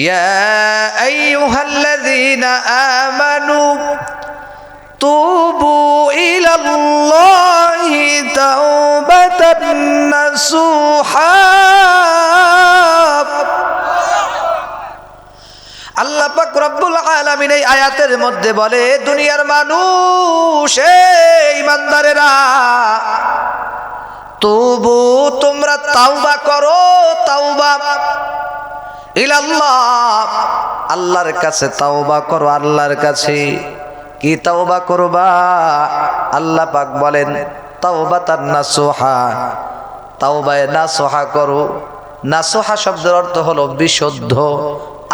ইয়া আইয়ুহাল্লাযীনা আমানু তুবু ইলাল্লাহি তাওবাতান নাসুহা। আল্লাহ পাক রব্বুল আলামিন এই আয়াতের মধ্যে বলে, দুনিয়ার মানুষ, ঈমানদারেরা, তুবু, তোমরা তাওবা করো, তাওবা ইলাল্লাহ, আল্লাহর কাছে তাওবা করো। আল্লাহর কাছে কি তাওবা করবা? আল্লাহ পাক বলেন তাওবাতান নাসুহা, তাওবায়ে নাসুহা করো। নাসুহা শব্দের অর্থ হলো বিশুদ্ধ,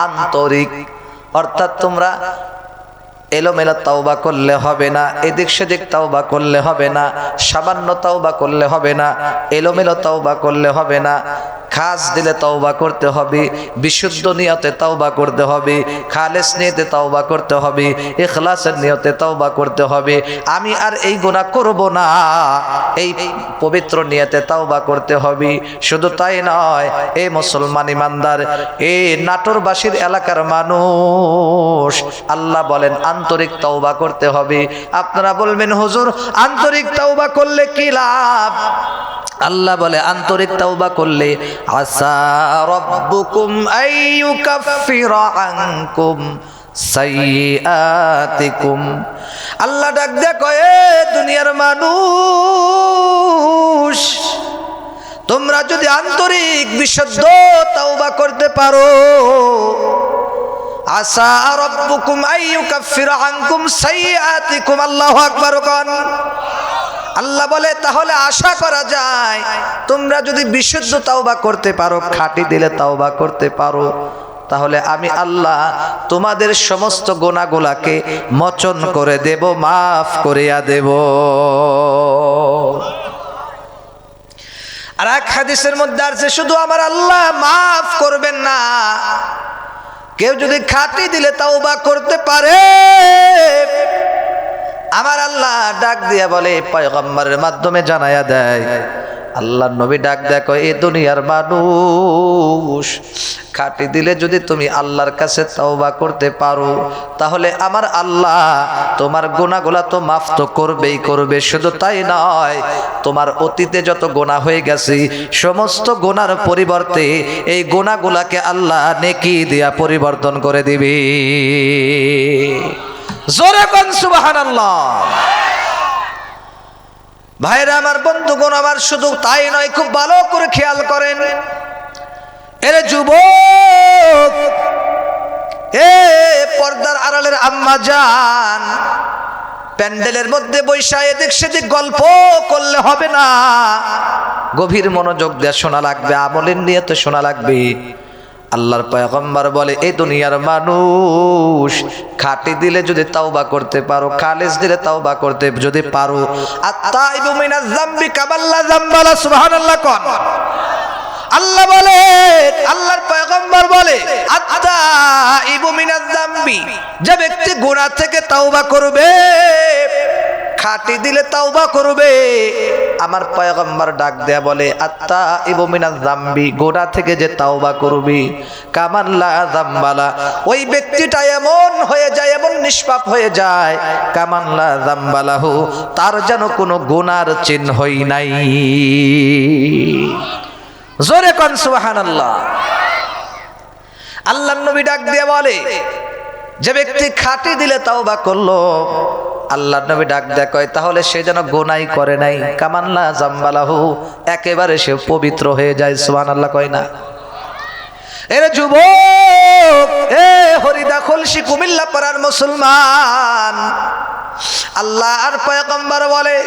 আন্তরিক। অর্থাৎ তোমরা এলোমেলো তাওবা করলে হবে না, এদিক সেদিক তাওবা করলে হবে না, সামান্য তাওবা করলে হবে না, এলোমেলো তাওবা করলে হবে না। খাস দিলে তাওবা করতে হবে, বিশুদ্ধ নিয়তে তাওবা করতে হবে, খালেস নিয়তে তাওবা করতে হবে, ইখলাসের নিয়তে তাওবা করতে হবে। আমি আর এই গুনাহ করব না, এই পবিত্র নিয়তে তাওবা করতে হবে। শুধু তাই নয়, এই মুসলমান ইমানদার, এই নাটোরবাসীর এলাকার মানুষ, আল্লাহ বলেন আন্তরিক তাওবা করতে হবে। আপনারা বলবেন, হুজুর আন্তরিক তাওবা করলে কি লাভ? আল্লাহ বলে আন্তরিক তাওবা করলে আসা রাব্বুকুম আইয়ুকাফিরা আনকুম সাইয়্যাতিকুম। আল্লাহ ডাক দেয়া কয়ে, দুনিয়ার মানুষ, তোমরা যদি আন্তরিক বিশুদ্ধ তাওবা করতে পারো, আসা রাব্বুকুম আইয়ুকাফিরা আনকুম সাইয়্যাতিকুম। আল্লাহু আকবার। আল্লাহ বলে তাহলে আশা করা যায়, তোমরা যদি বিশুদ্ধ তাওবা করতে পারো, খাঁটি দিলে তাওবা করতে পারো, তাহলে আমি আল্লাহ তোমাদের সমস্ত গুনাহগুলোকে মোচন করে দেব, মাফ করিয়া দেব। আর এক হাদিসের মধ্যে আছে, শুধু আমার আল্লাহ মাফ করবেন না, কেউ যদি খাঁটি দিলে তাওবা করতে পারে, আমার আল্লাহ ডাক দিয়া বলে, পয়গম্বরের মাধ্যমে জানায়া দেয়, আল্লাহর নবী ডাক দেখো, এই দুনিয়ার মানুষ, খাঁটি দিলে যদি তুমি আল্লাহর কাছে তাওবা করতে পারো, তাহলে আমার আল্লাহ তোমার গুনাহগুলা তো মাফ তো করবেই করবে। শুধু তাই নয়, তোমার অতীতে যত গুনাহ হয়ে গেছে, সমস্ত গুনার পরিবর্তে এই গুনাহগুলাকে আল্লাহ নেকি দিয়া পরিবর্তন করে দিবে। জোরে কোন সুবহানাল্লাহ। ভাইরা আমার, বন্ধুগণ আমার, শুধু তাই নয়, খুব ভালো করে খেয়াল করেন, এরে যুবক, এ পর্দার আড়ালের আম্মা জান, প্যান্ডেলের মধ্যে বৈশা এদিক সেদিক গল্প করলে হবে না, গভীর মনোযোগ দিয়ে শোনা লাগবে, আমলের নিয়তে শোনা লাগবে। আল্লাহর পয়গম্বর বলে, এই দুনিয়ার মানুষ, খাঁটি দিলে যদি তাওবা করতে পারো, খালেস দিলে তাওবা করতে যদি পারো, আত্তাইবু মিনাজ যামবি কামাল্লা যামবালা। সুবহানাল্লাহ কোন। আল্লাহ বলে, আল্লাহর পয়গম্বর বলে, আত্তাইবু মিনাজ যামবি, যে ব্যক্তি গুনাহ থেকে তাওবা করবে, খাঁটি দিলে তাওবা করবে, আমার পয়গম্বর ডাক দেয়া বলে, আত্তাইবু মিনাজ যামবি, গুনাহ থেকে যে তাওবা করবে, কামান লা যামবালা, ওই ব্যক্তিটা এমন হয়ে যায়, এমন নিষ্পাপ হয়ে যায়, কামান লা যামবালাহু, তার যেন কোনো গুনার চিহ্নই নাই। জোরে কোন সুবহানাল্লাহ। আল্লাহর নবী ডাক দিয়ে বলে, যে ব্যক্তি খাঁটি দিলে তাওবা করলো, আল্লাহর নবী ডাক দেয়া কয়, তাহলে সে যেন গুনাহ করে নাই, কামান লা যামবালাহু, একেবারে সে পবিত্র হয়ে যায়। সুবহানাল্লাহ কয় না? এরে যুবক, এ হরিদা খলসি কুমিল্লা পাড়ার মুসলমান, আল্লাহর পয়গম্বর বলে,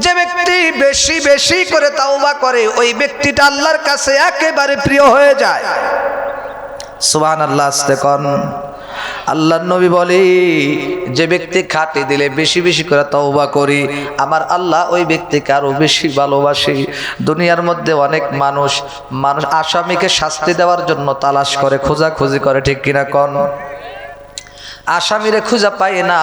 যে ব্যক্তি বেশি বেশি করে তাওবা করে, ওই ব্যক্তিটা আল্লাহর কাছে একেবারে প্রিয় হয়ে যায়। সুবহানাল্লাহ। আস্তে কোন। আল্লাহর নবী বলে, যে ব্যক্তি খাঁটি দিলে বেশি বেশি করে তওবা করি, আমার আল্লাহ ওই ব্যক্তিকে আরো বেশি ভালোবাসে। দুনিয়ার মধ্যে অনেক মানুষ আসামিকে শাস্তি দেওয়ার জন্য তালাশ করে, খোঁজাখুঁজি করে, ঠিক কিনা কোন? আসামিরে খুঁজে পাই না,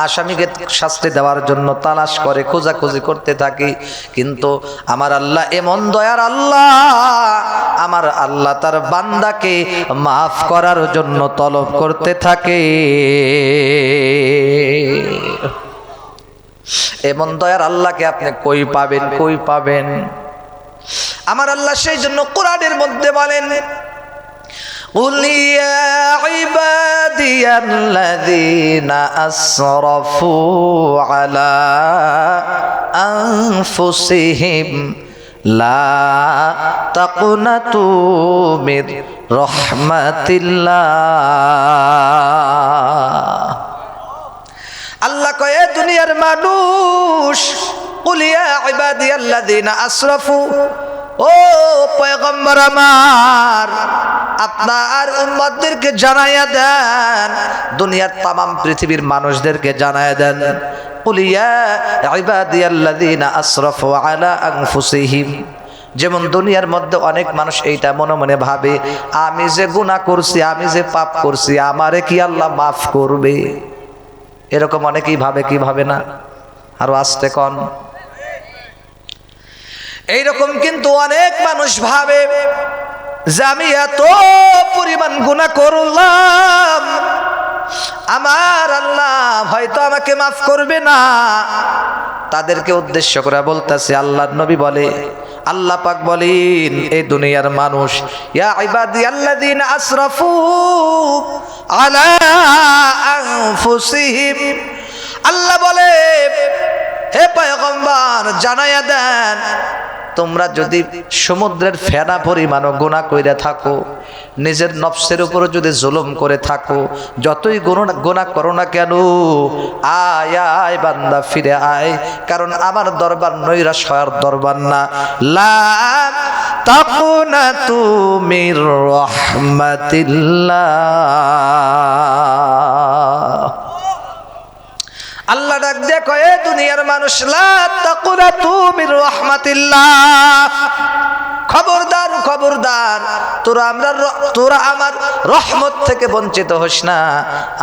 আসামিকে শাস্তি দেওয়ার জন্য তালাশ করে, খোঁজাখুঁজি করতে থাকি। কিন্তু আমার আল্লাহ এমন দয়ার আল্লাহ, আমার আল্লাহ তার বান্দাকে মাফ করার জন্য তলব করতে থাকে। এমন দয়ার আল্লাহকে আপনি কই পাবেন, কই পাবেন? আমার আল্লাহ সেই জন্য কোরআনের মধ্যে বলেন, قل يا عبادي الذين أسرفوا على أنفسهم لا تقنطوا من رحمة الله। আল্লাহ কয় দুনিয়ার মানুষ, কুল ইয়া ইবাদিয়াল্লাযীনা আসরাফু, ও পয়গম্বর আমার, আপনার উম্মতদেরকে জানায়া দেন, দুনিয়ার তামাম পৃথিবীর মানুষদেরকে জানায়া দেন, কুল ইয়া ইবাদিয়াল্লাযীনা আসরাফু আলা আনফুসিহিম। যেমন দুনিয়ার মধ্যে অনেক মানুষ এইটা মনে মনে ভাবে, আমি যে গুনাহ করছি, আমি যে পাপ করছি, আমারে কি আল্লাহ মাফ করবে? এরকম অনেকেই ভাবে, কি ভাবে না? আরো আস্তে কন। এইরকম কিন্তু অনেক মানুষ ভাবে যে আমি এত পরিমাণ গুনাহ করলাম, আমার আল্লাহ হয়তো আমাকে মাফ করবে না। তাদেরকে উদ্দেশ্য করে বলতেছে, আল্লাহর নবী বলে, আল্লাহ পাক বলেন, এই দুনিয়ার মানুষ, ইয়া ইবাদিয়াল্লাযীনা আসরাফু আলা আনফুসিহিম, আল্লাহ বলে, হে পয়গম্বর জানায়া দেন, তোমরা যদি সমুদ্রের ফেনা পরিমাণও গুনাহ কইরা থাকো, নিজের নফসের উপর যদি জুলুম করে থাকো, যতই গুনাহ করো না কেন, আয় আয় বান্দা ফিরে আয়, কারণ আমার দরবার নৈরাশ হওয়ার দরবার না। লা তাকুনাতু মির রাহমাতিল্লাহ। আল্লাহ ডাক দিয়ে কয়, দুনিয়ার মানুষ, লা তাকুনাতু মির রাহমাতিল্লাহ, খবরদার খবরদার, তোরা আমার রহমত থেকে বঞ্চিত হোস না,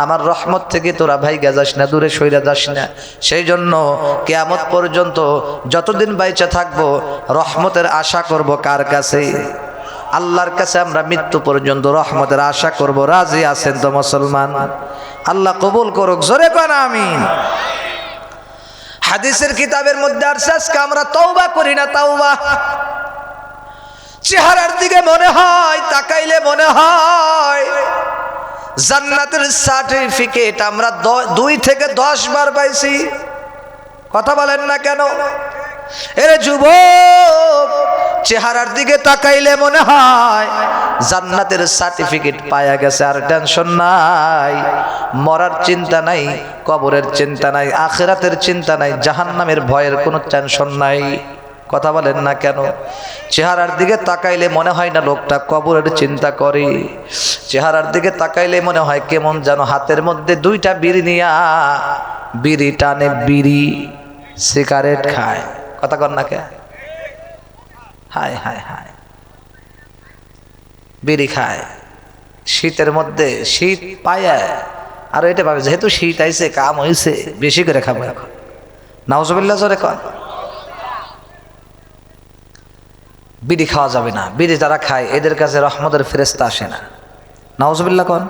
আমার রহমত থেকে তোরা ভাইগা যাস না, দূরে সইরা যাস না। সেই জন্য কিয়ামত পর্যন্ত যতদিন বাইচা থাকবো রহমতের আশা করব কার কাছে? আল্লাহর কাছে আমরা মৃত্যু পর্যন্ত রহমতের আশা করব। রাজি আছেন তো মুসলমান? আল্লাহ কবুল করুক, জোরে কোন আমিন। হাদিসের কিতাবের মধ্যে আসছে, আজকে আমরা তওবা করি না, তওবা। চেহারার দিকে মনে হয়, তাকাইলে মনে হয় জান্নাতের সার্টিফিকেট আমরা 2 থেকে 10 বার পাইছি। কথা বলেন না কেন? এরে যুবক, চেহারার দিকে তাকাইলে মনে হয় জান্নাতের সার্টিফিকেট পায়া গেছে, আর টেনশন নাই, মরার চিন্তা নাই, কবরের চিন্তা নাই, আখিরাতের চিন্তা নাই, জাহান্নামের ভয়ের কোনো টেনশন নাই। কথা বলেন না কেন? চেহারার দিকে তাকাইলে মনে হয় না লোকটা কবরের চিন্তা করে, চেহারার দিকে তাকাইলে মনে হয় কেমন যেন হাতের মধ্যে 2টা বিড়ি নিয়া বিড়ি টানে, বিড়ি সিগারেট খায়। কথা কর না কে? হায় হায় হায়, বিড়ি খায় শীতের মধ্যে, শীত পায়, আর এটা ভাবে যেহেতু শীত আইছে, কাম হয়েছে, বেশি করে খাবো এখন। নাউজুবিল্লাহ, জোরে কর। বিড়ি খাওয়া যাবে না, বিড়ি যারা খায় এদের কাছে রহমতের ফেরেশতা আসে না। নাউজুবিল্লাহ কন,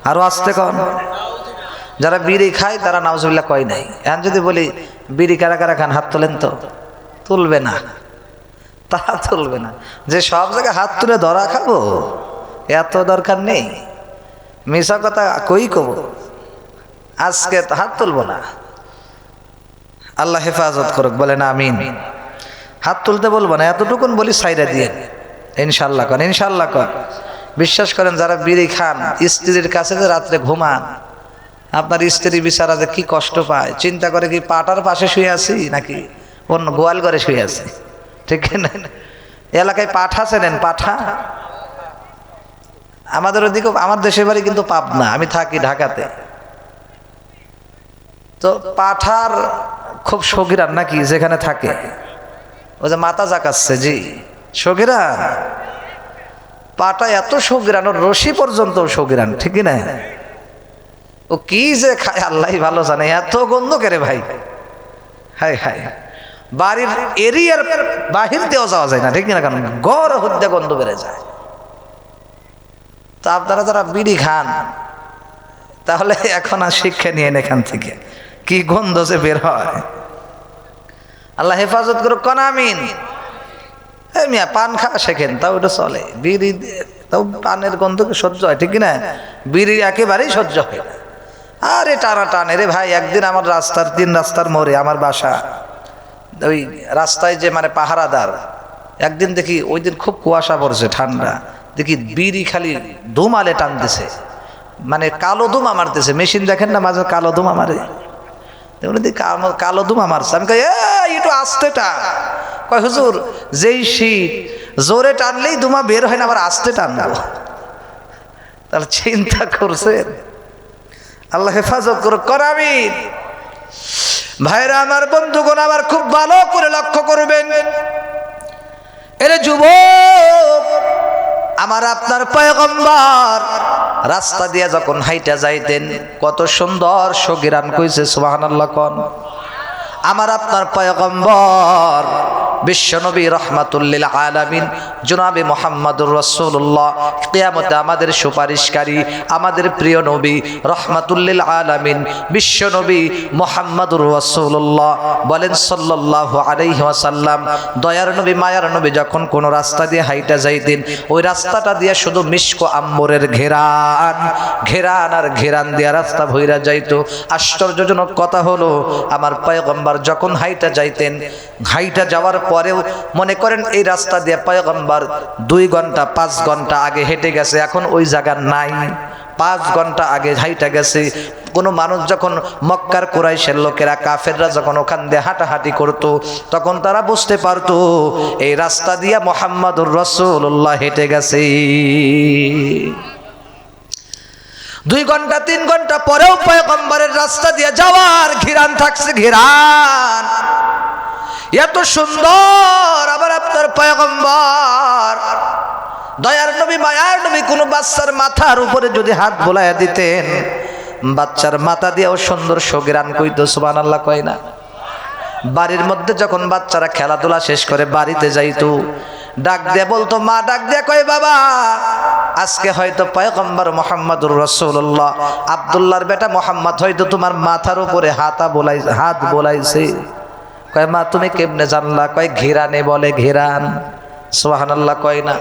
আরো আসতে কন। যারা বিড়ি খায় তারা নাউজুবিল্লাহ কয় নাই। এখন যদি বলি বিড়ি কারা কারা খান, হাত তোলেন তো? তুলবে না, তারা তুলবে না। যে সব জায়গায় হাত তুলে ধরা খাবো, এত দরকার নেই। মিশা কথা কই কব, আজকে হাত তুলবো না। আল্লাহ হেফাজত করুক, বলেন আমিন। হাত তুলতে বলবো না, এতটুকুন বলি সাইরা দিয়ে ইনশাল্লাহ কন, ইনশাল্লাহ কন। বিশ্বাস করেন, যারা বিড়ি খান, স্ত্রীর কাছে যে রাত্রে ঘুমান, আপনার স্ত্রী বিচারা যে কি কষ্ট পায়, চিন্তা করে কি পাটার পাশে শুয়ে আছি নাকি অন্য গোয়াল ঘরে শুয়ে আছি? ঠিক না? এলাকায় পাঠা চেনেন? পাঠা আমাদের ওদিকে, আমার দেশের বাড়ি কিন্তু পাবনা, আমি থাকি ঢাকাতে। তো পাঠার খুব শৌখিন নাকি যেখানে থাকে, ও যে মাথা জাকাচ্ছে, জি শৌখিন। পাটা এত শৌখিন, ওর রশি পর্যন্ত শৌখিন, ঠিক না? ও কি যে খায় আল্লাহ ভালো জানে, এত গন্ধ করে ভাই। হায় হায়, বাড়ির এরিয়ার বাহির দিয়েও যাওয়া যায় না, ঠিক না? কারণ গড় হত্যা গন্ধ বেড়ে যায়। তা আপনারা যারা বিড়ি খান তাহলে এখন আর শিক্ষা নিয়েন এখান থেকে, কি গন্ধ যে বের হয়। আল্লাহ হেফাজত করুক, কোন আমিন। মিয়া পান খাওয়া শেখেন তাও ওটা চলে, বিড়ি তাও পানের গন্ধকে সহ্য হয়, ঠিক না? বিড়ি একেবারেই সহ্য হয় না। আরে টানা টানে রে ভাই। একদিন আমার রাস্তার মোড়ে আমার বাসা, ওই রাস্তায় যে মানে পাহারাদার, একদিন দেখি ওই দিন খুব কুয়াশা পড়ছে, ঠান্ডা, দেখি বিড়ি খালি ধুমালে টানতেছে, মানে কালো ধুমা মারতেছে। মেশিন দেখেন না মাঝে কালো ধুমা মারে, কালো ধুমা মারছে। আমি কই একটু আস্তে টান। কয় হুজুর যেই শীত, জোরে টানলেই ধুমা বের হয় না, আবার আস্তে টানবো। তাহলে চিন্তা করছেন। আল্লাহ হেফাজত করুক, আমিন। ভাইরা আমার, বন্ধুগণ আমার, খুব ভালো করে লক্ষ্য করবেন। এরে যুবক আমার, আপনার পয়গম্বর রাস্তা দিয়ে যখন হাইটা যাইতেন কত সুন্দর সগিরান কইছে, সুবহানাল্লাহ কোন। আমার আপনার পয়গম্বর বিশ্বনবী রহমাতুল লিল আলামিন জনাবে মুহাম্মদুর রাসূলুল্লাহ, কিয়ামতে আমাদের সুপারিশকারী, আমাদের প্রিয় নবী রহমাতুল লিল আলামিন বিশ্বনবী মুহাম্মদুর রাসূলুল্লাহ বলেন সাল্লাল্লাহু আলাইহি ওয়াসাল্লাম, দয়ার নবী মায়ার নবী যখন কোন রাস্তা দিয়ে হাইটা যাইতেন, ওই রাস্তাটা দিয়ে শুধু মিশকো আম্বরের ঘেরান ঘেরান আর ঘেরান দিয়া রাস্তা ভইরা যাইতো। আশ্চর্যজনক কথা হলো, আমার পয়গম্বর যখন হাইটা যাইতেন, হাইটা যাওয়ার পরেও মনে করেন এই রাস্তা দিয়ে পয়গম্বর 2 ঘন্টা 5 ঘন্টা আগে হেঁটে গেছে, এখন ওই জায়গা নাই। 5 ঘন্টা আগে হাইটা গেছে। কোনো মানুষ যখন মক্কার কুরাইশের লোকেরা, কাফেররা যখন ওখান দিয়ে হাঁটাহাঁটি করতো, তখন তারা বুঝতে পারতো এই রাস্তা দিয়া মুহাম্মদুর রাসূলুল্লাহ হেঁটে গেছে। 2 ঘন্টা 3 ঘন্টা পরেও পয়গম্বরের রাস্তা দিয়ে যাওয়ার ঘিরান থাকছে, ঘিরান এত সুন্দর। আবার আপনার পয়গম্বর দয়ার নবী মায়ার নবী কোনো বাচ্চার মাথার উপরে যদি হাত বোলাইয়া দিতেন, বাচ্চার মাথা দিয়েও সুন্দর সগিরান কইতো, সুবহানাল্লাহ কয় না? বাড়ির মধ্যে যখন বাচ্চারা খেলাধুলা শেষ করে বাড়িতে যাইতো, ডাক দিয়ে বলতো, মা ডাক দিয়ে কয়, বাবা আজকে হয়তো পয়গম্বর মুহাম্মদুর রাসূলুল্লাহ আব্দুল্লাহর বেটা মুহাম্মদ হয়তো তোমার মাথার উপরে হাত বোলাইছে। কয় মা তুমি কেমনে জানলা? কয় ঘিরানে বলে, ঘিরান। সুবহানাল্লাহ কয় না?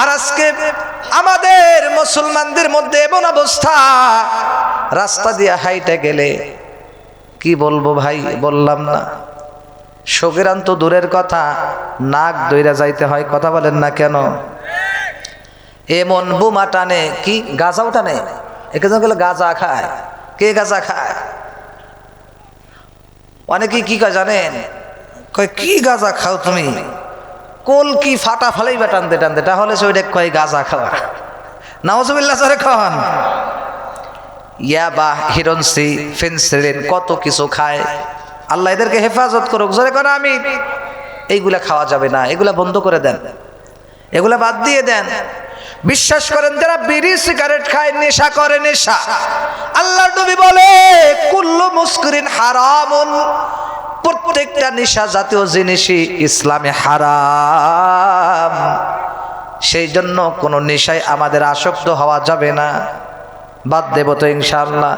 আর আজকে আমাদের মুসলমানদের মধ্যে এমন অবস্থা, রাস্তা দিয়ে হাইটে গেলে কি বলবো ভাই, বললাম না, সগিরান তো দূরের কথা, নাক দইরা যাইতে হয়। কথা বলেন না কেন? এমন বোমা টানে, কি গাঁজাও টানে। একে গেলে গাঁজা খায়। কে গাঁজা খায়? অনেকেই কি কয় জানেন? কয় কি গাঁজা খাও তুমি? কোল কি ফাটা ফালাইবা টানতে টানতে, তাহলে সেটা কয় গাঁজা খাওয়া। নাউজুবিল্লাহ স্যার খান। ইয়াবা, হিরোইন, ফেন্সিলিন, কত কিছু খায়। আল্লাহ এদেরকে হেফাজত করুক, জোরে করে আমি। এইগুলা খাওয়া যাবে না, এগুলা বন্ধ করে দেন, এগুলা বাদ দিয়ে দেন। বিশ্বাস করেন, যারা বিড়ি সিগারেট খায়, নেশা করে, নেশা, আল্লাহর নবী বলে কুল্লু মুস্কিরিন হারামুন, প্রত্যেকটা নেশা জাতীয় জিনিসই ইসলামে হারাম। সেই জন্য কোনো নেশায় আমাদের আসক্ত হওয়া যাবে না। বাদ দেব তো ইনশাআল্লাহ।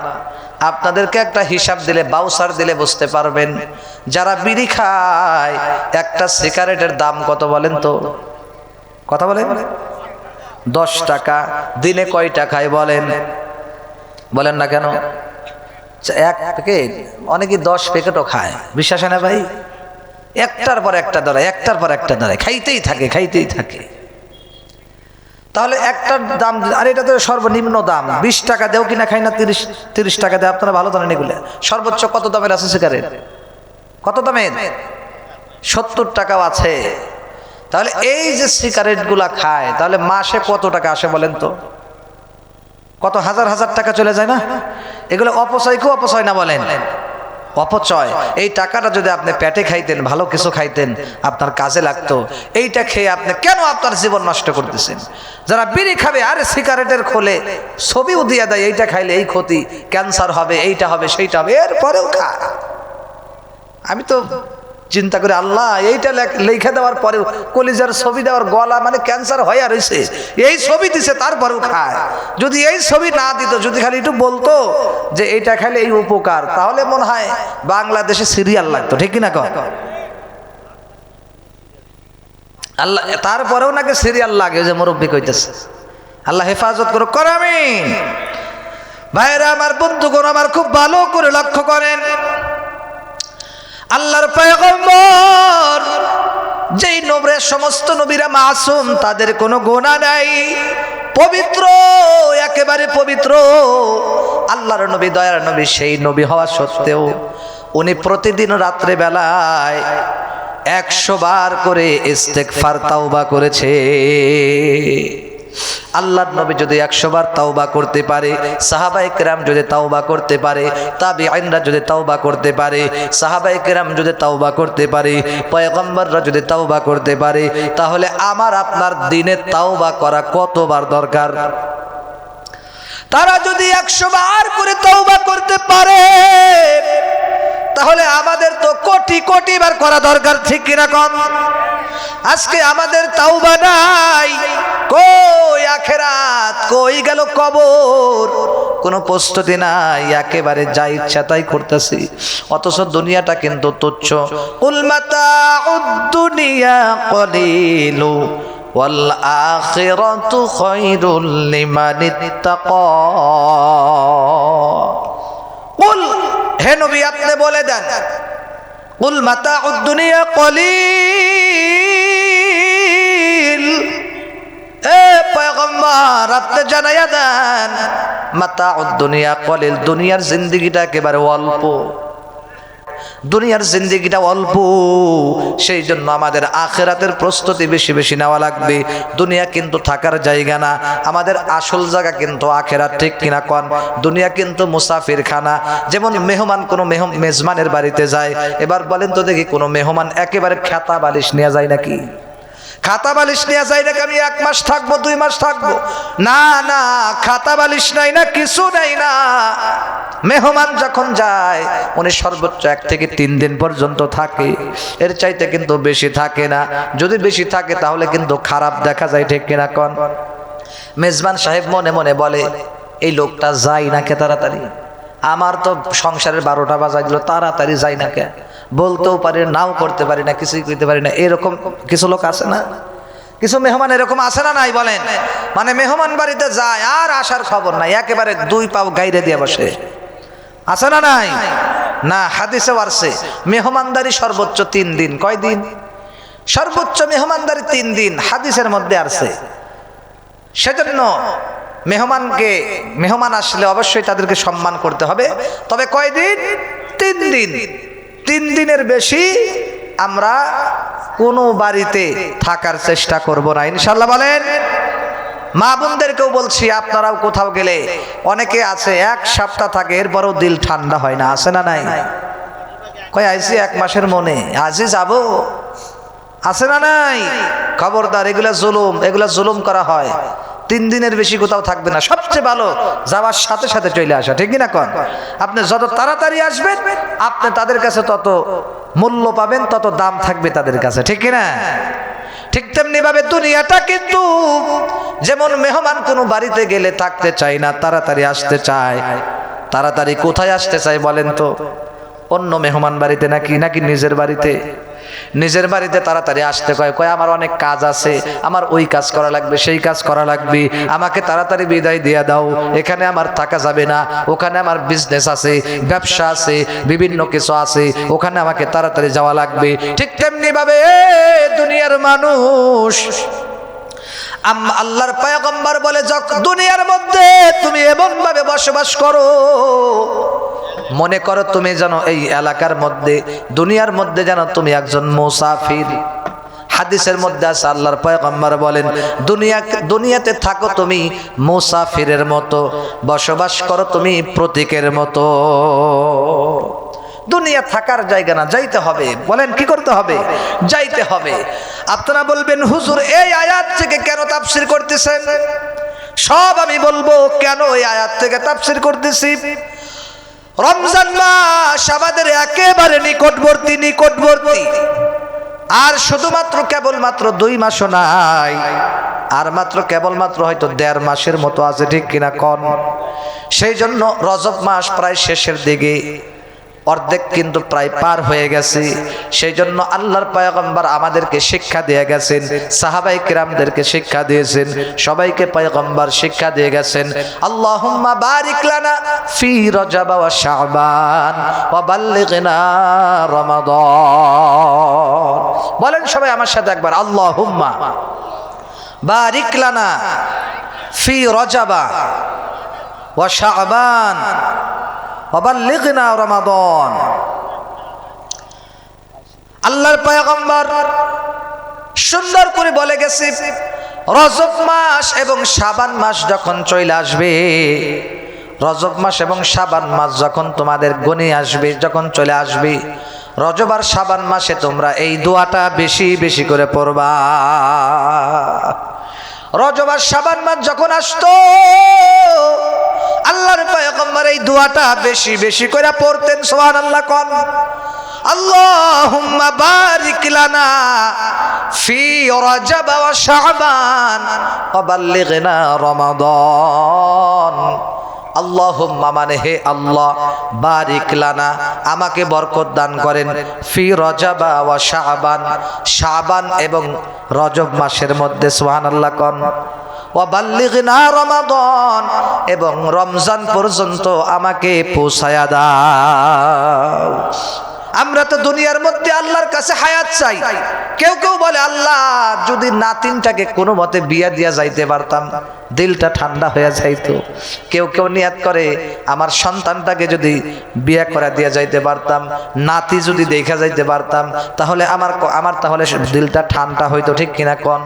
আপনাদেরকে একটা হিসাব দিলে, বাউসার দিলে বুঝতে পারবেন, যারা বিড়ি খায় একটা সিগারেটের দাম কত বলেন তো? কথা বলেন। 10 টাকা। দিনে কয় টাকায় বলেন? বলেন না কেন? 1 প্যাকেট, অনেকে 10 প্যাকেটও খায়। বিশ্বাস হয় না ভাই? একটার পর একটা ধরে, একটার পর একটা ধরে, খাইতেই থাকে, খাইতেই থাকে। তাহলে একটার দাম, আর এটা তো সর্বনিম্ন দাম, 20 টাকা দেও কিনা খাই না, 30 টাকা দেয়। আপনারা ভালো জানেন এগুলো। সর্বোচ্চ কত দামের আছে সিগারেট? কত দামের? 70 টাকাও আছে। তাহলে এই যে সিগারেট গুলা খায়, তাহলে মাসে কত টাকা আসে বলেন তো? কত হাজার হাজার টাকা চলে যায় না? এগুলো অপচয়, খুব অপচয় না বলেন? অপচয়। এই টাকাটা যদি আপনি পেটে খাইতেন, ভালো কিছু খাইতেন, আপনার কাজে লাগতো। এইটা খেয়ে আপনি কেন আপনার জীবন নষ্ট করতেছেন? যারা বিড়ি খাবে, আরে সিগারেটের খোলে ছবিও দিয়ে দেয়, এইটা খাইলে এই ক্ষতি, ক্যান্সার হবে, এইটা হবে, সেইটা হবে, এরপরেও খায়। আমি তো চিন্তা করে, আল্লাহ, এইটা লেখা দেওয়ার পরেও কলিজার ছবি দেওয়ার গলা মানে ক্যান্সার হয়ে রয়েছে, এই ছবি দিছে তারপরেও খায়। যদি এই ছবি না দিত, যদি খালি একটু বলতো যে এইটা খাইলে এই উপকার, তাহলে মনে হয় বাংলাদেশে সিরিয়াল লাগতো, ঠিক কিনা কর? আল্লাহ, তারপরেও নাকি সিরিয়াল লাগে, যে মুরব্বী কইতেছে। আল্লাহ হেফাজত করো, কর আমিন। ভাইরা আমার, বন্ধুগণ আমার, খুব ভালো করে লক্ষ্য করেন, আল্লাহর পয়গম্বর যেই নবীর, সমস্ত নবীরা মাসুম, তাদের কোনো গুনাহ নাই, পবিত্র, একেবারে পবিত্র। আল্লাহর নবী, দয়ার নবী, সেই নবী হওয়া সত্ত্বেও উনি প্রতিদিন রাত্রে বেলায় 100 বার করে ইস্তেগফার, তাওবা করেছে। আল্লাহর নবী যদি 100 বার তাওবা করতে পারে, সাহাবায়ে কেরাম যদি তাওবা করতে পারে, তাবিঈনরা যদি তাওবা করতে পারে, সাহাবায়ে কেরাম যদি তাওবা করতে পারে, পয়গম্বররা যদি তাওবা করতে পারে, তাহলে আমার আপনার দিনে তাওবা করা কতবার দরকার? তারা যদি 100 বার করে তাওবা করতে পারে, তাহলে আমাদের তো কোটি কোটি বার করা দরকার, ঠিক কিনা কন? আজকে আমাদের তাওবা নাই, কই আখিরাত, কই গেল কবর, কোনো প্রস্তুতি নাই, একেবারে যা ইচ্ছা তাই করতেছি। অথচ দুনিয়াটা কিন্তু তুচ্ছ। কুল মাতাউদ দুনিয়া কলিলু ওয়াল আখিরাতু খায়রুল লিমানিত্তাকা। কুল, হে নবী, আপনি বলে দেন, কুল মাতাউদ দুনিয়া কলিল, এ পয়গম্বর, আপনি জানাইয়া দেন, মাতাউদ দুনিয়া কলিল, দুনিয়ার জিন্দেগিটা একেবারে অল্প, দুনিয়ার জিন্দেগিটা অল্প। সেই জন্য আমাদের আখিরাতের প্রস্তুতি বেশি বেশি নেওয়া লাগবে। দুনিয়া কিন্তু থাকার জায়গা না, আমাদের আসল জায়গা কিন্তু আখিরাত, ঠিক কিনা কন? দুনিয়া কিন্তু মুসাফির খানা। যেমন মেহমান কোনো মেজবানের বাড়িতে যায়, এবার বলেন তো দেখি, কোনো মেহমান একেবারে খাতা বালিশ নিয়ে যায় নাকি? খাতা বালিশ নিয়ে যায় নাকি? আমি 1 মাস থাকবো, 2 মাস থাকবো? না না, খাতা বালিশ নাই না, কিছু নাই না। মেহমান যখন যায়, উনি সর্বোচ্চ 1 থেকে 3 দিন পর্যন্ত থাকে, এর চাইতে কিন্তু বেশি থাকে না। যদি বেশি থাকে তাহলে কিন্তু খারাপ দেখা যায়, ঠিক কিনা কন? মেজবান সাহেব মনে মনে বলে, এই লোকটা যায় না কে তাড়াতাড়ি? আমার তো সংসারের 12টা বাজাই দিল, তাড়াতাড়ি যায় না কে? বলতেও পারি নাও করতে পারি না, কিছুই করতে পারি না। এরকম কিছু লোক আছে না? কিছু মেহমান এরকম আছে না নাই বলেন? মানে মেহমান বাড়িতে যায় আর আসার খবর নাই, একেবারে 2 পাও গাইরে দিয়ে বসে, আছে না নাই? না, হাদিসে আসছে মেহমানদারি সর্বোচ্চ 3 দিন। কয় দিন? সর্বোচ্চ মেহমানদারি 3 দিন, হাদিসের মধ্যে আসছে। সেজন্য মেহমান আসলে অবশ্যই তাদেরকে সম্মান করতে হবে। তবে কয় দিন? 3 দিন। 3 দিনের বেশি আমরা কোনো বাড়িতে থাকার চেষ্টা করব না, ইনশাআল্লাহ। বলেন। মা বোনদেরকেও বলছি, আপনারাও কোথাও গেলে, অনেকে আছে 1 সপ্তাহ থাকে, এরপরও দিল ঠান্ডা হয় না, আছে না নাই? কয় আইসি 1 মাসের মনে, আজই যাবো, আছে না নাই? খবরদার, এগুলা জুলুম, এগুলা জুলুম করা হয়। 3 দিনের বেশি কোথাও থাকবে না। সবচেয়ে ভালো যাওয়ার সাথে সাথে চলে আসা, ঠিক না কন? আপনি যত তাড়াতাড়ি আসবেন, আপনি তাদের কাছে তত মূল্য পাবেন, তত দাম থাকবে তাদের কাছে, ঠিক না? ঠিক তেমনি ভাবে দুনিয়াটা কিন্তু যেমন মেহমান কোনো বাড়িতে গেলে থাকতে চায় না, তাড়াতাড়ি আসতে চায়। তাড়াতাড়ি কোথায় আসতে চায় বলেন তো? অন্য মেহমান বাড়িতে নাকি নিজের বাড়িতে? নিজের বাড়িতে তাড়াতাড়ি আসতে কয় আমার অনেক কাজ আছে, আমার ওই কাজ করা লাগবে, সেই কাজ করা লাগবে, আমাকে তাড়াতাড়ি বিদায় দিয়ে দাও, এখানে আমার থাকা যাবে না, ওখানে আমার বিজনেস আছে, ব্যবসা আছে, বিভিন্ন কিছু আছে, ওখানে আমাকে তাড়াতাড়ি যাওয়া লাগবে। ঠিক তেমনি ভাবে দুনিয়ার মানুষ, আল্লাহর পয়গম্বর বলে, দুনিয়ার মধ্যে তুমি এমন ভাবে বসবাস করো, মনে করো তুমি যেন এই এলাকার মধ্যে, দুনিয়ার মধ্যে যেন তুমি একজন মুসাফির। হাদিসের মধ্যে আছে, আল্লাহর পয়গম্বর বলেন, দুনিয়াতে থাকো তুমি মুসাফিরের মতো, বসবাস করো তুমি প্রতীকের মতো। দুনিয়া থাকার জায়গা না, যাইতে হবে। বলেন কি করতে হবে? যাইতে হবে। আপনারা বলবেন হুজুর এই আয়াত থেকে কেন তাফসীর করতেছেন? সব আমি বলবো কেন এই আয়াত থেকে তাফসীর করতেছি। রমজান মাস আমাদের একেবারে নিকটবর্তী, আর শুধুমাত্র কেবলমাত্র 2 মাসও নাই, আর মাত্র কেবলমাত্র হয়তো 1.5 মাসের মতো আছে, ঠিক কিনা কোন? সেই জন্য রজব মাস প্রায় শেষের দিকে, অর্ধেক কিন্তু প্রায় পার হয়ে গেছে। সেই জন্য আল্লাহর পয়গম্বর আমাদেরকে শিক্ষা দিয়ে গেছেন, সাহাবায়ে কিরামদেরকে শিক্ষা দিয়েছেন, সবাইকে পয়গম্বর শিক্ষা দিয়ে গেছেন, আল্লাহুম্মা বারিক লানা ফি রজব ওয়া শাবান ওয়া বাল্লিগনা রমাদান। বলেন সবাই আমার সাথে একবার, আল্লাহুম্মা বারিক লানা ফি রজব ওয়া শাবান ওয়াবাল্লিগনা রমাদান। আল্লাহর পয়গম্বর সুন্দর করে বলে গেছে, রজব মাস এবং শাবান মাস যখন চলে আসবে, রজব মাস এবং শাবান মাস যখন তোমাদের গণে আসবে, যখন চলে আসবে, রজব আর শাবান মাসে তোমরা এই দোয়াটা বেশি বেশি করে পড়বা। রজব আর শাবান মাস যখন আসতো, আল্লাহর পয়গম্বর এই দোয়াটা বেশি বেশি করে পড়তেন। সুবহানাল্লাহ কোন? আল্লাহুম্মা বারিক লানা ফি রজব ওয়া শাবান ওয়া বাল্লিগনা রমাদান। আল্লাহুম্মা মানে হে আল্লাহ, বারিক লানা আমাকে বরকত দান করেন, ফি রজব ওয়া শাবান শাবান এবং রজব মাসের মধ্যে, সুবহানাল্লাহ কোন? ওয়া বাল্লিগনা রমাদান এবং রমজান পর্যন্ত আমাকে পৌঁছায়া দাও। আমরা তো দুনিয়ার মধ্যে আল্লাহর কাছে হায়াত চাই। কেউ কেউ বলে আল্লাহ যদি নাতিনটাকে কোনো মতে বিয়া দিয়া যাইতে পারতাম, দিলটা ঠান্ডা হয়ে যাইতো। কেউ কেউ নিয়াত করে আমার সন্তানটাকে যদি বিয়া করে দিয়া যাইতে পারতাম, নাতি যদি দেখা যাইতে পারতাম, তাহলে আমার তাহলে দিলটা ঠান্ডা হইতো, ঠিক কিনা কোন?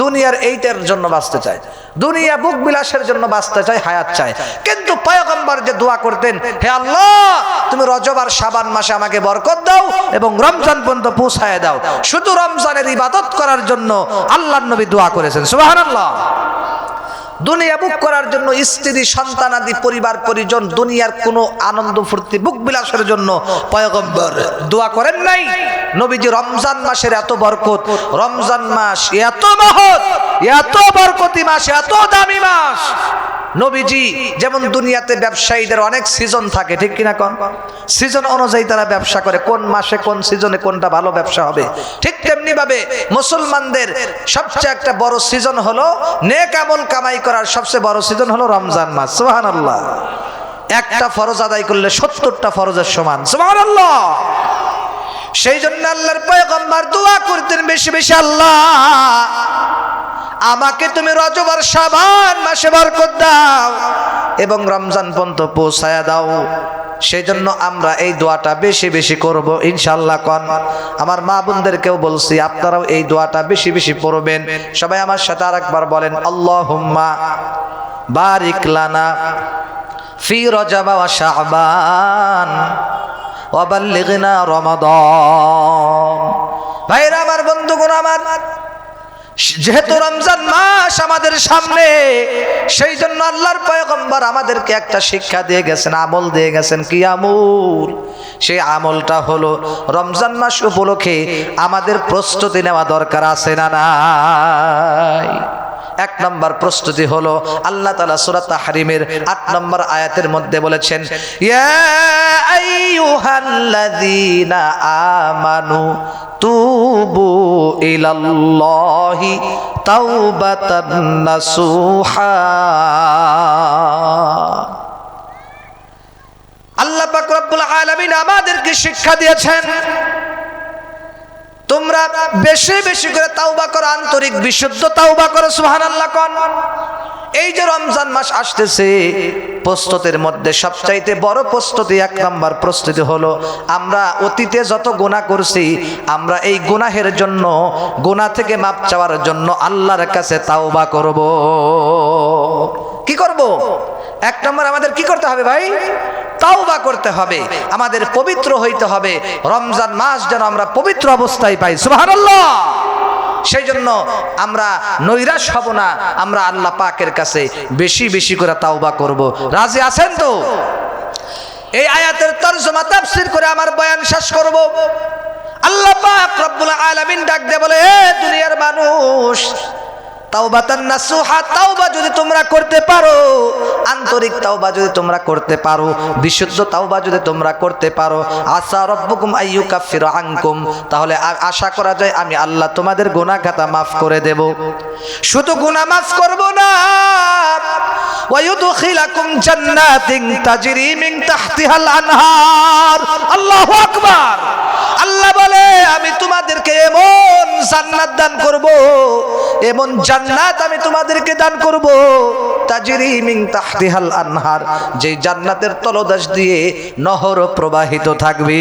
দুনিয়ার এইটার জন্য বাঁচতে চায়, দুনিয়া বুক বিলাসের জন্য বাঁচতে চায়, হায়াত চায়। কিন্তু পয়গম্বর যে দোয়া করতেন, হে আল্লাহ তুমি রজব আর শাবান মাসে আমাকে বরকত দাও এবং রমজান পর্যন্ত পৌঁছায় দাও। শুধু রমজানের ইবাদত করার জন্য আল্লাহর নবী দোয়া করেছেন। সুবহানাল্লাহ। দুনিয়া বুক করার জন্য, স্ত্রী সন্তানাদি পরিবার পরিজন, দুনিয়ার কোনো আনন্দ ফুর্তি বুক বিলাসের জন্য পয়গম্বর দোয়া করেন নাই। নবীজি রমজান মাসের এত বরকত, রমজান মাস এত মহৎ, এত বরকতি মাস, এত দামি মাস। নবীজি যেমন দুনিয়াতে ব্যবসায়ীদের অনেক সিজন থাকে, ঠিক কিনা কোন? সিজন অনুযায়ী তারা ব্যবসা করে, কোন মাসে কোন সিজনে কোনটা ভালো ব্যবসা হবে। ঠিক তেমনি ভাবে মুসলমানদের সবচেয়ে একটা বড় সিজন হলো নেক আমল কামাই করার, সবচেয়ে বড় সিজন হলো রমজান মাস। সুবহানাল্লাহ। একটা ফরজ আদায় করলে 70টা ফরজের সমান। সুবহানাল্লাহ। সেই জন্য আল্লাহর পয়গম্বর দোয়া করতেন বেশি বেশি, আল্লাহ আমাকে তুমি রজব আর শাবান মাসে বরকত দাও এবং রমজান পর্যন্ত পৌঁছায়া দাও। সেই জন্য আমরা এই দোয়াটা বেশি বেশি করব ইনশাআল্লাহ কোন? আমার মা বোনদেরকেও বলছি আপনারাও এই দোয়াটা বেশি বেশি পড়বেন। সবাই আমার সাথে আরেকবার বলেন, আল্লাহুম্মা বারিক লানা ফি রজব ওয়া শাবান ওয়া বাল্লিগনা রমাদান। ভাইরা আমার, বন্ধুগণ আমার, যেহেতু রমজান মাস আমাদের সামনে, সেই জন্য আল্লাহর পয়গম্বর আমাদেরকে একটা শিক্ষা দিয়ে গেছেন, আমল দিয়ে গেছেন। কি আমল? সেই আমলটা হলো রমজান মাস উপলক্ষে আমাদের প্রস্তুতি নেওয়া দরকার আছে না নাই? 1 নম্বর প্রস্তুতি হলো আল্লাহ তাআলা সূরা তাহরিমের 8 নম্বর আয়াতের মধ্যে বলেছেন, ইয়া আইয়ুহাল্লাযীনা আমানু তুবু ইলাল্লাহি তাওবাতান নাসুহা। আল্লাহ পাক রব্বুল আলামিন আমাদেরকে শিক্ষা দিয়েছেন, তোমরা বেশি বেশি করে তাওবা করো, আন্তরিক বিশুদ্ধ তাওবা করো। সুবহানাল্লাহ কোন? এই যে রমজান মাস আসতেছে, প্রস্তুতির মধ্যে সবচাইতে বড় প্রস্তুতি, 1 নম্বর প্রস্তুতি হলো আমরা অতীতে যত গুনাহ করছি, আমরা এই গুনাহের জন্য, গুনাহ থেকে মাপ চাওয়ার জন্য আল্লাহর কাছে তাওবা করব। কি করব? 1 নম্বর আমাদের কি করতে হবে ভাই? তাওবা করতে হবে, আমাদের পবিত্র হইতে হবে। রমজান মাস যেন আমরা পবিত্র অবস্থায় পাই। সুবহানাল্লাহ। সেই জন্য আমরা নৈরাশ হব না, আমরা আল্লাহ পাকের কাছে বেশি বেশি করে তাওবা করব। রাজি আছেন তো? এই আয়াতের তরজমা তাফসীর করে আমার বয়ান শেষ করব। আল্লাহ পাক রব্বুল আলামিন ডাক দিয়ে বলে, হে দুনিয়ার মানুষ, তাওবাতান নাসুহা, তাওবা যদি তোমরা করতে পারো, আন্তরিক তাওবা যদি তোমরা করতে পারো, বিশুদ্ধ তাওবা যদি তোমরা করতে পারো, আসা রব্বুকুম আইয়ুকাফিরা আনকুম, তাহলে আশা করা যায় আমি আল্লাহ তোমাদের গুনাহ খাতা মাফ করে দেব। শুধু গুনাহ মাফ করব না, ওয়া ইউদখিলাকুম জান্নাতিন তাজরি মিন তাহতিহাল আনহার। আল্লাহু আকবার। আল্লাহ বলে আমি তোমাদেরকে এমন জান্নাত দান করব, এমন জান্নাত আমি তোমাদেরকে দান করব, তাজরি মিন তাহতিহাল আনহার, যে জান্নাতের তলদেশ দিয়ে নহর প্রবাহিত থাকবে।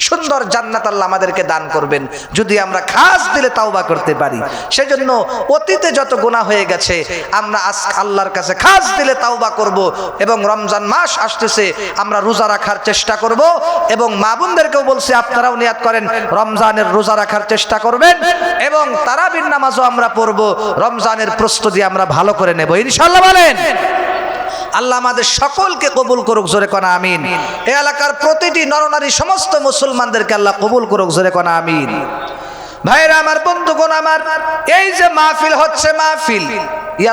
সুন্দর জান্নাত আল্লাহ আমাদেরকে দান করবেন যদি আমরা খাস দিলে তাওবা করতে পারি। সেজন্য অতীতে যত গুনাহ হয়ে গেছে আমরা আল্লাহর কাছে খাস দিলে তাওবা করব, এবং রমজান মাস আসতেছে আমরা রোজা রাখার চেষ্টা করব। এবং মা বোনদেরকেও বলছি আপনারাও নিয়াত করেন রমজানের রোজা রাখার চেষ্টা করবেন, এবং তারাবির নামাজও আমরা পড়ব। রমজানের প্রস্তুতি আমরা ভালো করে নেব ইনশাআল্লাহ। বলেন আল্লাহ আমাদের সকলকে কবুল করুক, জোরে কোনা আমিন। এই এলাকার প্রতিটি নরনারী সমস্ত মুসলমানদেরকে আল্লাহ কবুল করুক, জোরে কোনা আমিন। ভাইরা আমার, বন্ধুগণ আমার, এই যে মাহফিল হচ্ছে, মাহফিল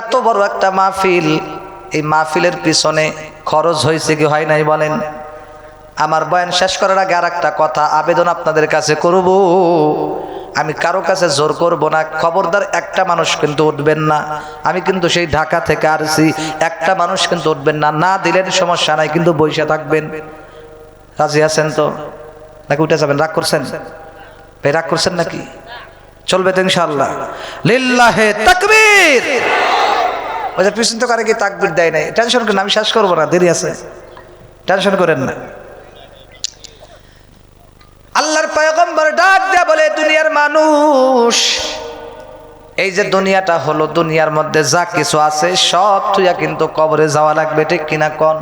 এত বড় একটা মাহফিল, এই মাহফিলের পিছনে খরচ হয়েছে কি হয় নাই বলেন? আমার বয়ান শেষ করার আগে আর একটা কথা আবেদন আপনাদের কাছে করব। আমি কারো কাছে জোর করব না, খবরদার একটা মানুষ কিন্তু উঠবেন না। আমি কিন্তু সেই ঢাকা থেকে আসছি, একটা মানুষ কিন্তু উঠবেন না। না দিলেন সমস্যা নাই, কিন্তু বসে থাকবেন। রাজি আছেন তো নাকি উঠে যাবেন? রাগ করছেন ভাই? রাগ করছেন নাকি? চলবে তো ইনশাআল্লাহ। লিল্লাহে তাকবীর। ওই যে পিছন তো কারে কি তাকবীর দেয় নাই, টেনশন করেন, আমি শেষ করবো না, দেরি আছে, টেনশন করেন না। আল্লাহর পয়গম্বর ডাক দেয়া বলে, দুনিয়ার মানুষ, এই যে দুনিয়াটা হলো, দুনিয়ার মধ্যে যা কিছু আছে সব তুইয়া কিন্তু কবরে যাওয়া লাগবে, ঠিক কিনা কোন?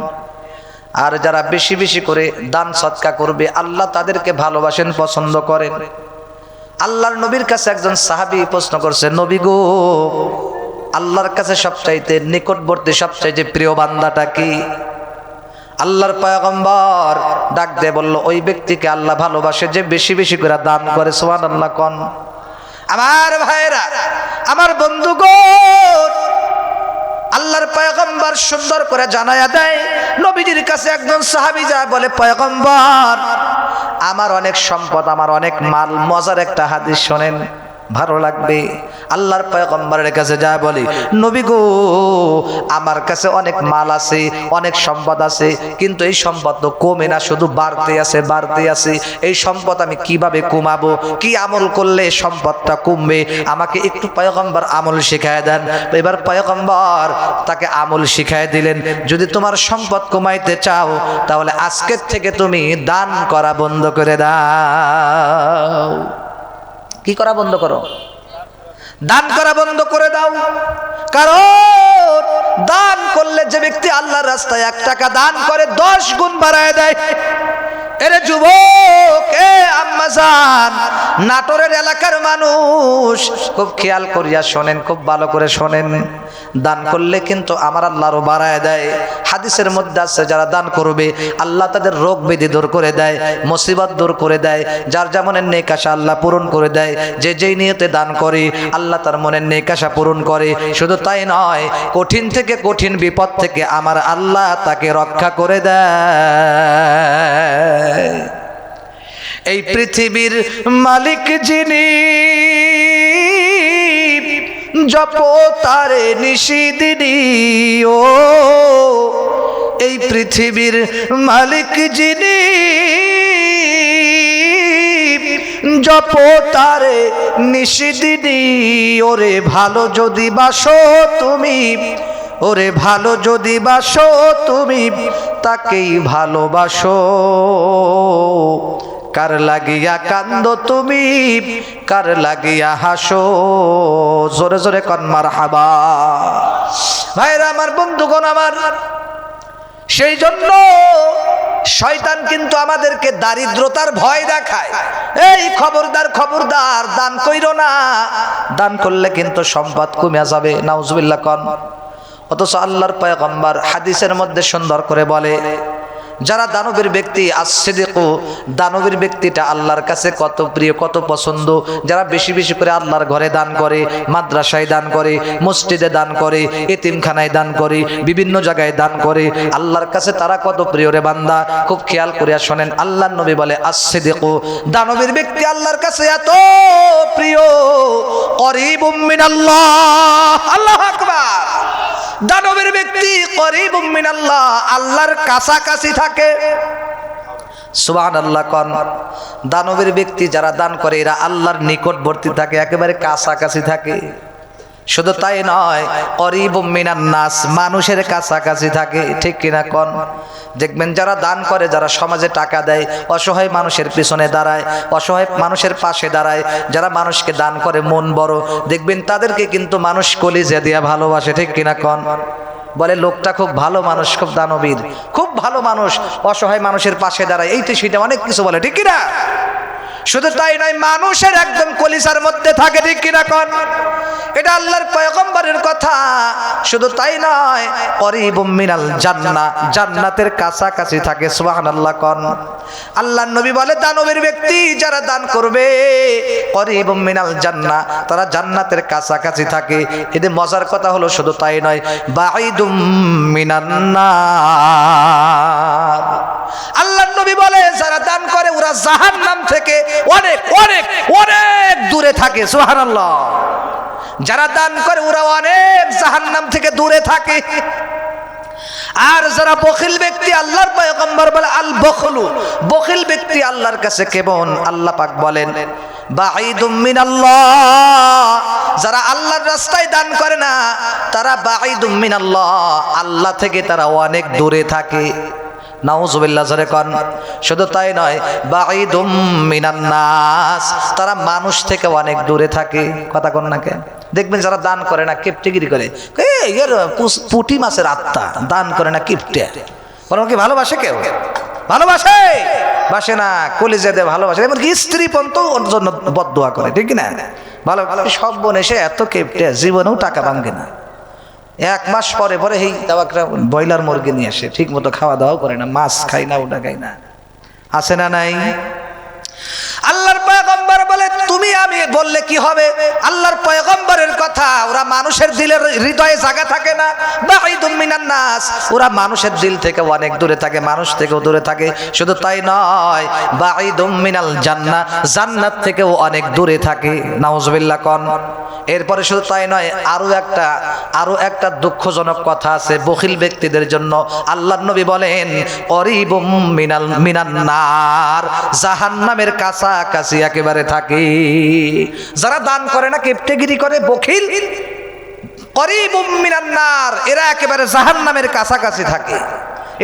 আর যারা বেশি বেশি করে দান সদকা করবে আল্লাহ তাদেরকে ভালোবাসেন, পছন্দ করেন। আল্লাহর নবীর কাছে একজন সাহাবী প্রশ্ন করছে, নবী গো, আল্লাহর কাছে সবচাইতে নিকটবর্তী সবচাইতে প্রিয় বান্দাটা কি? আল্লাহর পয়গম্বর ডাক দিয়ে বলল, ওই ব্যক্তিকে আল্লাহ ভালোবাসে যে বেশি বেশি করে দান করে। সুবহানাল্লাহ কোন? আমার ভাইরা, আমার বন্ধুগণ, আল্লাহর পয়গম্বর সুন্দর করে জানায়া দেয়। নবীজির কাছে একজন সাহাবী যায়, বলে, পয়গম্বর, আমার অনেক সম্পদ, আমার অনেক মাল। মজার একটা হাদিস শোনেন, ভালো লাগবে। আল্লাহর পয়গম্বরের কাছে যায়, বলে, নবী গো, আমার কাছে অনেক মাল আছে, অনেক সম্পদ আছে, কিন্তু এই সম্পদ তো কমে না, শুধু বাড়তে আছে, বাড়তে আছে। এই সম্পদ আমি কিভাবে কমাবো? কি আমল করলে সম্পদটা কমবে? আমাকে একটু পয়গম্বর আমল শিখায় দেন। এবার পয়গম্বর তাকে আমল শিখায় দিলেন, যদি তোমার সম্পদ কমাইতে চাও তাহলে আজকের থেকে তুমি দান করা বন্ধ করে দাও। কি করা বন্ধ করো? দান করা বন্ধ করে দাও। কারণ দান করলে যে ব্যক্তি আল্লাহর রাস্তায় 1 টাকা দান করে 10 গুণ বাড়ায় দেয়। এরে যুবক, এ আম্মাজান, নাটোরের এলাকার মানুষ, খুব খেয়াল করিয়া শোনেন, খুব ভালো করে শোনেন। দান করলে কিন্তু আমার আল্লাহ আরো বাড়ায় দেয়। হাদিসের মধ্যে আছে, যারা দান করবে আল্লাহ তাদের রোগ ব্যাধি দূর করে দেয়, মুসিবত দূর করে দেয়, যার যেমনের নেক আশা আল্লাহ পূরণ করে দেয়। যে যেই নিয়তে দান করে আল্লাহ তার মনের নেক আশা পূরণ করে। শুধু তাই নয়, কঠিন থেকে কঠিন বিপদ থেকে আমার আল্লাহ তাকে রক্ষা করে দেয়। এই পৃথিবীর মালিক যিনি, জপ তারে নিশিদিনী। ও এই পৃথিবীর মালিক যিনি, জপ তারে নিশিদিনী। ওরে ভালো যদি বাসো তুমি, ওরে ভালো যদি বাসো তুমি, তাকেই ভালোবাসো। কার লাগিয়া কান্দো তুমি, কার লাগিয়া হাসো। জোরে জোরে কন মারহাবা। ভাইরা আমার, বন্ধুগণ আমার, সেই জন্য শয়তান কিন্তু আমাদেরকে দারিদ্রতার ভয় দেখায়, এই খবরদার খবরদার দান কইরো না, দান করলে কিন্তু সম্পদ কমে যাবে, নাউজুবিল্লাহ কন। অথচ আল্লাহর পয়গম্বর হাদিসের মধ্যে সুন্দর করে বলে, যারা দানবীর ব্যক্তি as-সিদিকু, দানবীর ব্যক্তিটা আল্লাহর কাছে কত প্রিয়, কত পছন্দ, যারা বেশি বেশি করে আল্লাহর ঘরে দান করে, মাদ্রাসায় দান করে, মসজিদে দান করে, এতিমখানায় দান করে, বিভিন্ন জায়গায় দান করে, আল্লাহর কাছে তারা কত প্রিয় রে বান্দা। খুব খেয়াল করিয়া শোনেন, আল্লাহর নবী বলে as-সিদিকু, দানবীর ব্যক্তি আল্লাহর কাছে এত প্রিয়, করিবুম মিনাল্লাহ, আল্লাহু আকবার। দানবের ব্যক্তি করিবুম মিনাল্লাহ, আল্লাহর কাছাকাছি থাকে, সুবহানাল্লাহ কোন। দানবের ব্যক্তি যারা দান করে এরা আল্লাহর নিকটবর্তী থাকে, একেবারে কাছাকাছি থাকে। শুধু তাই নয়, করিবুম মিনান নাস, মানুষের কাছাকাছি থাকে, ঠিক কিনা কোন। দেখবেন যারা দান করে, যারা সমাজে টাকা দেয়, অসহায় মানুষের পিছনে দাঁড়ায়, অসহায় মানুষের পাশে দাঁড়ায়, যারা মানুষকে দান করে মন বড়, দেখবেন তাদেরকে কিন্তু মানুষ কলিজা দিয়া ভালোবাসে, ঠিক কিনা কোন। বলে লোকটা খুব ভালো মানুষ, খুব দানবীর, খুব ভালো মানুষ, অসহায় মানুষের পাশে দাঁড়ায়, এইটা সেটা অনেক কিছু বলে, ঠিক কিনা। শুধু তাই নয়, মানুষের একদম কলিজার মধ্যে থাকে, ঠিক কিনা কোন। এটা আল্লাহর পয়গম্বরের কথা। শুধু তাই নয়, করিবুম মিনাল জান্নাহ, জান্নাতের কাছাকাছি থাকে, সুবহানাল্লাহ কোন। আল্লাহর নবী বলে, দানবের ব্যক্তি যারা দান করবে, করিবুম মিনাল জান্নাহ, তারা জান্নাতের কাছাকাছি থাকে। এদের মজার কথা হলো, শুধু তাই নয়, বাঈদুম মিনান নার, আল্লাহর নবী বলে যারা দান করে ওরা জাহান্নাম থেকে অনেক অনেক অনেক দূরে থাকে, সুবহানাল্লাহ। যারা দান করে ওরা অনেক জাহান্নাম থেকে দূরে থাকে। আর যারা বখিল ব্যক্তি, আল্লাহর পয়গম্বর বলে আল বখলু, বখিল ব্যক্তি আল্লাহর কাছে কেমন, আল্লাহ পাক বলেন বাঈদুম মিনাল্লাহ, যারা আল্লাহর রাস্তায় দান করে না তারা বাঈদুম মিনাল্লাহ, আল্লাহ থেকে তারা অনেক দূরে থাকে, নাউজুবিল্লাহ জোরে কোন। শুধু তাই নয়, বাঈদুম মিনান নাস, তারা মানুষ থেকে অনেক দূরে থাকে, কথা কোন না কে। দেখবেন যারা দান করে না, কিপটেগিরি করে, এর পুঁটি মাছের আত্মা, দান করে না, কিপটে, বরং কি ভালোবাসে কেউ? ভালোবাসে? বাসে না, কলিজা দিয়ে ভালোবাসে, এমনকি স্ত্রী পর্যন্ত ওর জন্য বদদোয়া করে, ঠিক না। ভালো ভালো সব বোন এসে এত কিপটে, জীবনেও টাকা ভাঙে না। এক মাস পরে পরে এই দাবাকরা ব্রয়লার মুরগি নিয়ে আসে, ঠিক মতো খাওয়া দাওয়াও করে না, মাছ খাই না, ওটা খাই না, আছে না নাই? আল্লাহর পয়গম্বর বলে তুমি আমি বললে কি হবে, আল্লাহর পয়গম্বরের কথা, ওরা মানুষের দিলের হৃদয়ে জায়গা থাকে না, বাঈদুম মিনান নাস, ওরা মানুষের দিল থেকে অনেক দূরে থাকে, মানুষ থেকেও দূরে থাকে। শুধু তাই নয়, বাঈদুম মিনাল জান্নাহ, জান্নাত থেকেও অনেক দূরে থাকে, নাউজুবিল্লাহ কোন। এরপরে শুধু তাই নয়, আরো একটা দুঃখজনক কথা আছে বখিল ব্যক্তিদের জন্য। আল্লাহর নবী বলেন করিবুম মিনান নার, জাহান্নামের কাছাকাছি একেবারে থাকে। যারা দান করে না, কিপটেগিরি করে, বখিল, করিবুম মিনান নার, এরা একেবারে জাহান্নামের কাছাকাছি থাকে।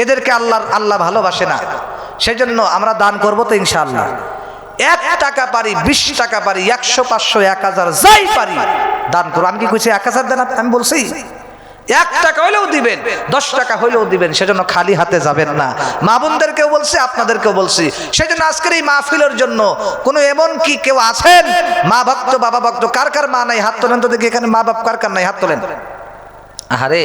এদেরকে আল্লাহ ভালোবাসে না। সেজন্য আমরা দান করব তো ইনশাআল্লাহ। 1 টাকা পারি, 20 টাকা পারি, 100, 500, 1000 যাই পারি দান করো। আমি কি কইছি 1000 দেন? আমি বলছি 1 টাকা হইলেও দিবেন, 10 টাকা হইলেও দিবেন। সেজন্য খালি হাতে যাবেন না। মা বোনদেরকেও বলছি, আপনাদেরকেও বলছি। সেজন্য আজকের এই মাহফিলের জন্য কোনো এমন কি কেউ আছেন মা ভক্ত, বাবা ভক্ত? কার কার মা নাই হাত তোলেন তো দেখি। এখানে মা বাপ কার কার নাই হাত তোলেন। আহারে